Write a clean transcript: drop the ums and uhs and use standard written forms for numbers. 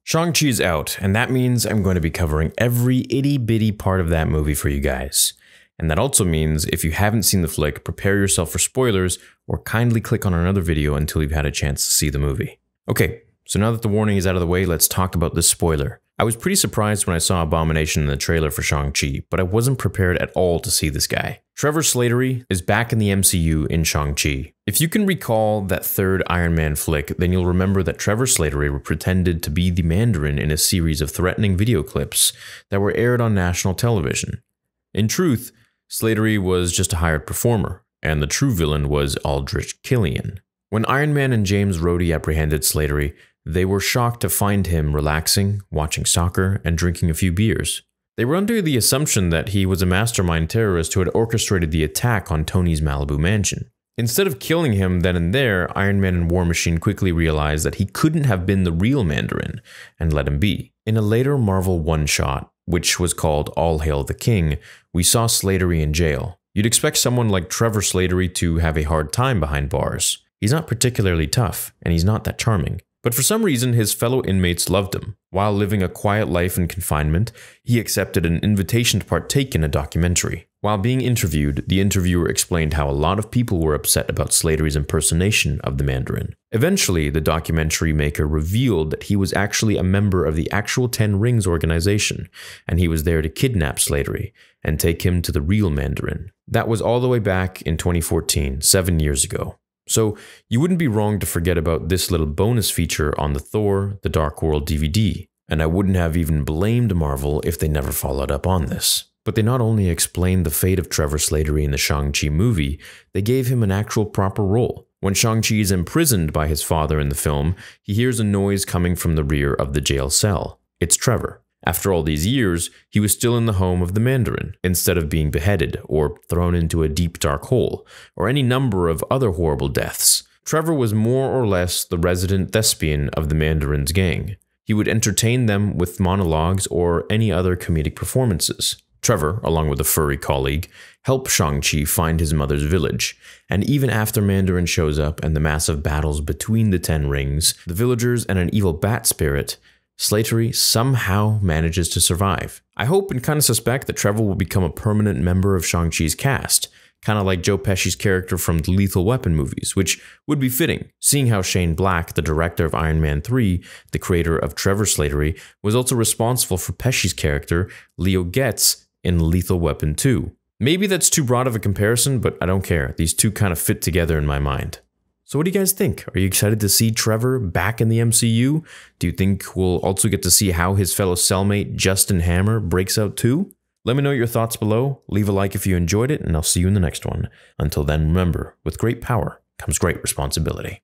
Shang-Chi is out, and that means I'm going to be covering every itty-bitty part of that movie for you guys. And that also means if you haven't seen the flick, prepare yourself for spoilers, or kindly click on another video until you've had a chance to see the movie. Okay, so now that the warning is out of the way, let's talk about this spoiler. I was pretty surprised when I saw Abomination in the trailer for Shang-Chi, but I wasn't prepared at all to see this guy. Trevor Slattery is back in the MCU in Shang-Chi. If you can recall that third Iron Man flick, then you'll remember that Trevor Slattery pretended to be the Mandarin in a series of threatening video clips that were aired on national television. In truth, Slattery was just a hired performer, and the true villain was Aldrich Killian. When Iron Man and James Rhodey apprehended Slattery, they were shocked to find him relaxing, watching soccer, and drinking a few beers. They were under the assumption that he was a mastermind terrorist who had orchestrated the attack on Tony's Malibu mansion. Instead of killing him then and there, Iron Man and War Machine quickly realized that he couldn't have been the real Mandarin, and let him be. In a later Marvel one-shot, which was called All Hail the King, we saw Slattery in jail. You'd expect someone like Trevor Slattery to have a hard time behind bars. He's not particularly tough, and he's not that charming. But for some reason, his fellow inmates loved him. While living a quiet life in confinement, he accepted an invitation to partake in a documentary. While being interviewed, the interviewer explained how a lot of people were upset about Slattery's impersonation of the Mandarin. Eventually, the documentary maker revealed that he was actually a member of the actual Ten Rings organization, and he was there to kidnap Slattery and take him to the real Mandarin. That was all the way back in 2014, 7 years ago. So you wouldn't be wrong to forget about this little bonus feature on the Thor: The Dark World DVD, and I wouldn't have even blamed Marvel if they never followed up on this. But they not only explained the fate of Trevor Slattery in the Shang-Chi movie, they gave him an actual proper role. When Shang-Chi is imprisoned by his father in the film, he hears a noise coming from the rear of the jail cell. It's Trevor. After all these years, he was still in the home of the Mandarin, instead of being beheaded, or thrown into a deep dark hole, or any number of other horrible deaths. Trevor was more or less the resident thespian of the Mandarin's gang. He would entertain them with monologues or any other comedic performances. Trevor, along with a furry colleague, help Shang-Chi find his mother's village, and even after Mandarin shows up and the massive battles between the Ten Rings, the villagers and an evil bat spirit, Slattery somehow manages to survive. I hope and kind of suspect that Trevor will become a permanent member of Shang-Chi's cast, kind of like Joe Pesci's character from the Lethal Weapon movies, which would be fitting, seeing how Shane Black, the director of Iron Man 3, the creator of Trevor Slattery, was also responsible for Pesci's character, Leo Getz, in Lethal Weapon 2. Maybe that's too broad of a comparison, but I don't care. These two kind of fit together in my mind. So what do you guys think? Are you excited to see Trevor back in the MCU? Do you think we'll also get to see how his fellow cellmate Justin Hammer breaks out too? Let me know your thoughts below, leave a like if you enjoyed it, and I'll see you in the next one. Until then, remember, with great power comes great responsibility.